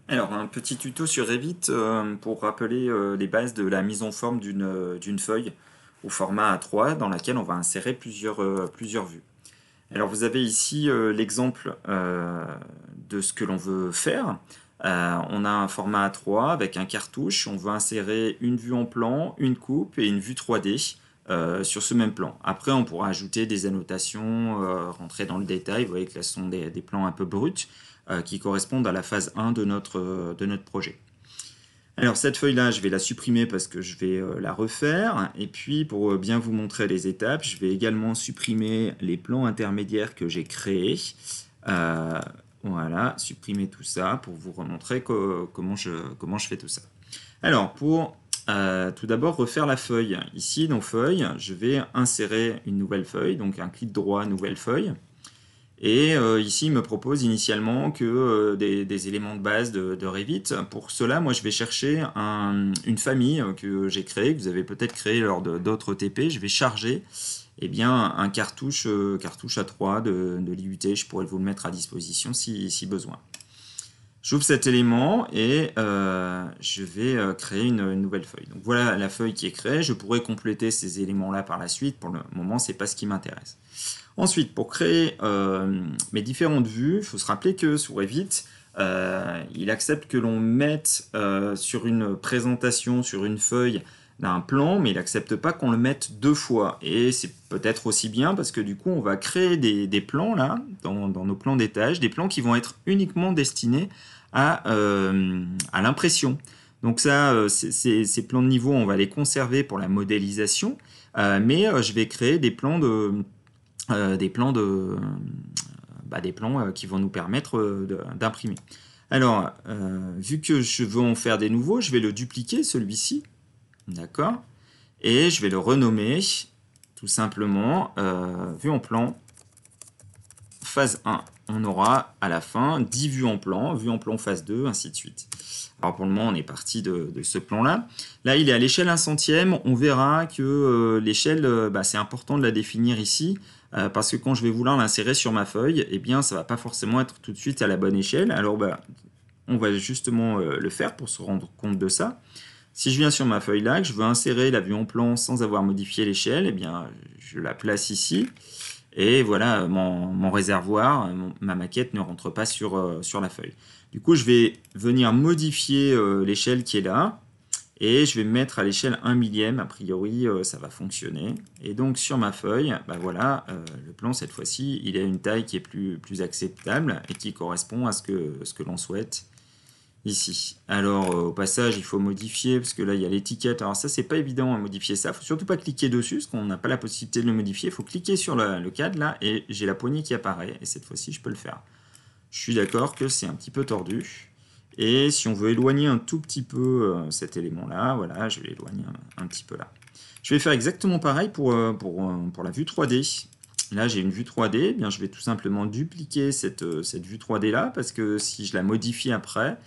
Alors, un petit tuto sur Revit pour rappeler les bases de la mise en forme d'une feuille au format A3 dans laquelle on va insérer plusieurs vues. Alors, vous avez ici l'exemple de ce que l'on veut faire. On a un format A3 avec un cartouche. On veut insérer une vue en plan, une coupe et une vue 3D sur ce même plan. Après, on pourra ajouter des annotations, rentrer dans le détail. Vous voyez que là, ce sont des plans un peu bruts qui correspondent à la phase 1 de notre projet. Alors cette feuille-là, je vais la supprimer parce que je vais la refaire. Et puis pour bien vous montrer les étapes, je vais également supprimer les plans intermédiaires que j'ai créés. Euh, voilà, supprimer tout ça pour vous remontrer comment je fais tout ça. Alors pour tout d'abord refaire la feuille. Ici dans feuille, je vais insérer une nouvelle feuille, donc un clic droit, nouvelle feuille. Et ici, il me propose initialement que des éléments de base de Revit. Pour cela, moi, je vais chercher une famille que j'ai créée, que vous avez peut-être créée lors d'autres TP. Je vais charger eh bien, un cartouche A3 de l'IUT. Je pourrais vous le mettre à disposition si besoin. J'ouvre cet élément et je vais créer une nouvelle feuille. Donc voilà la feuille qui est créée. Je pourrais compléter ces éléments-là par la suite. Pour le moment, ce n'est pas ce qui m'intéresse. Ensuite, pour créer mes différentes vues, il faut se rappeler que sur Revit, il accepte que l'on mette sur une présentation, sur une feuille, d'un plan, mais il n'accepte pas qu'on le mette deux fois. Et c'est peut-être aussi bien parce que du coup, on va créer des plans là, dans nos plans d'étage, des plans qui vont être uniquement destinés à l'impression. Donc ça, ces plans de niveau, on va les conserver pour la modélisation, mais je vais créer des plans qui vont nous permettre d'imprimer. Alors, vu que je veux en faire des nouveaux, je vais le dupliquer, celui-ci, d'accord, et je vais le renommer, tout simplement, vue en plan, phase 1. On aura à la fin 10 vues en plan phase 2, ainsi de suite. Alors pour le moment, on est parti de ce plan-là. Là, il est à l'échelle 1 centième. On verra que l'échelle, c'est important de la définir ici, parce que quand je vais vouloir l'insérer sur ma feuille, eh bien, ça ne va pas forcément être tout de suite à la bonne échelle. Alors, on va justement le faire pour se rendre compte de ça. Si je viens sur ma feuille là, que je veux insérer la vue en plan sans avoir modifié l'échelle, eh bien, je la place ici. Et voilà, mon réservoir, ma maquette ne rentre pas sur la feuille. Du coup, je vais venir modifier l'échelle qui est là. Et je vais me mettre à l'échelle 1 millième. A priori, ça va fonctionner. Et donc, sur ma feuille, voilà, le plan, cette fois-ci, il a une taille qui est plus acceptable et qui correspond à ce que l'on souhaite ici. Alors, au passage, il faut modifier, parce que là, il y a l'étiquette. Alors ça, c'est pas évident à modifier ça. Il faut surtout pas cliquer dessus, parce qu'on n'a pas la possibilité de le modifier. Il faut cliquer sur le cadre, là, et j'ai la poignée qui apparaît. Et cette fois-ci, je peux le faire. Je suis d'accord que c'est un petit peu tordu. Et si on veut éloigner un tout petit peu cet élément-là, voilà, je vais l'éloigner un petit peu là. Je vais faire exactement pareil pour la vue 3D. Là, j'ai une vue 3D, eh bien, je vais tout simplement dupliquer cette vue 3D là, parce que si je la modifie après,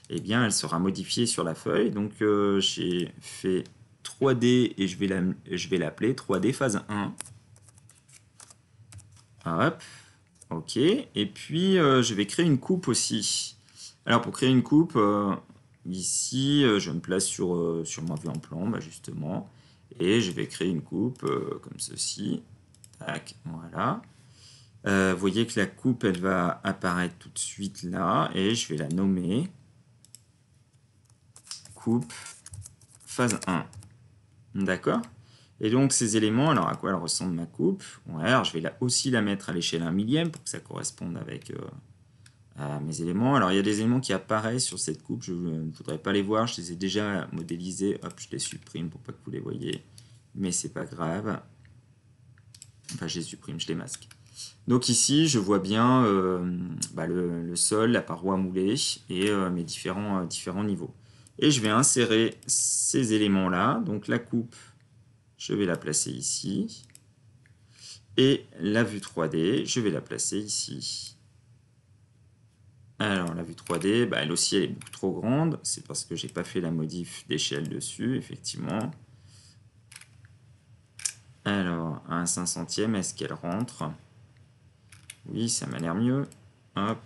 eh bien, elle sera modifiée sur la feuille. Donc, j'ai fait 3D et je vais l'appeler 3D phase 1. Hop, ok. Et puis, je vais créer une coupe aussi. Alors, pour créer une coupe, ici, je me place sur ma vue en plan, justement. Et je vais créer une coupe comme ceci. Tac, voilà. Vous voyez que la coupe, elle va apparaître tout de suite là. Et je vais la nommer coupe phase 1. D'accord. Et donc ces éléments, alors à quoi elle ressemble ma coupe? Ouais, alors je vais aussi la mettre à l'échelle 1 millième pour que ça corresponde avec à mes éléments. Alors il y a des éléments qui apparaissent sur cette coupe, je ne voudrais pas les voir, je les ai déjà modélisés. Hop, je les supprime pour pas que vous les voyez, mais c'est pas grave. Enfin, je les supprime, je les masque. Donc ici, je vois bien le sol, la paroi moulée et mes différents niveaux. Et je vais insérer ces éléments-là. Donc la coupe, je vais la placer ici. Et la vue 3D, je vais la placer ici. Alors la vue 3D, elle aussi elle est beaucoup trop grande. C'est parce que j'ai pas fait la modif d'échelle dessus, effectivement. Alors, à un 5 centième, est-ce qu'elle rentre? Oui, ça m'a l'air mieux. Hop.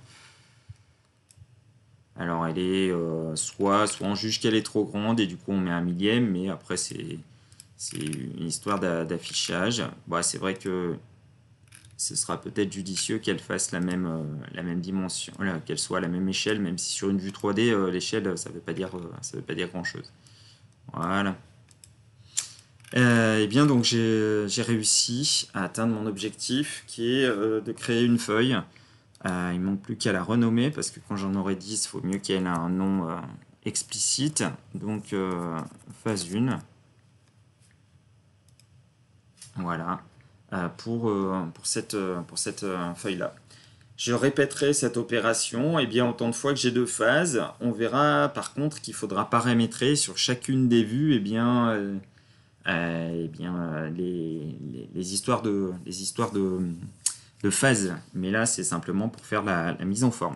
Alors Alors elle est soit on juge qu'elle est trop grande et du coup on met un millième, mais après c'est une histoire d'affichage. Bah, c'est vrai que ce sera peut-être judicieux qu'elle fasse la même dimension, qu'elle soit à la même échelle, même si sur une vue 3D, l'échelle, ça veut pas dire grand-chose. Voilà. Eh bien, donc j'ai réussi à atteindre mon objectif qui est de créer une feuille. Il ne manque plus qu'à la renommer parce que quand j'en aurai 10, il faut mieux qu'elle ait un nom explicite. Donc, phase 1. Voilà. Pour cette feuille-là. Je répéterai cette opération et bien autant de fois que j'ai deux phases. On verra par contre qu'il faudra paramétrer sur chacune des vues les histoires de phases. Mais là, c'est simplement pour faire la mise en forme.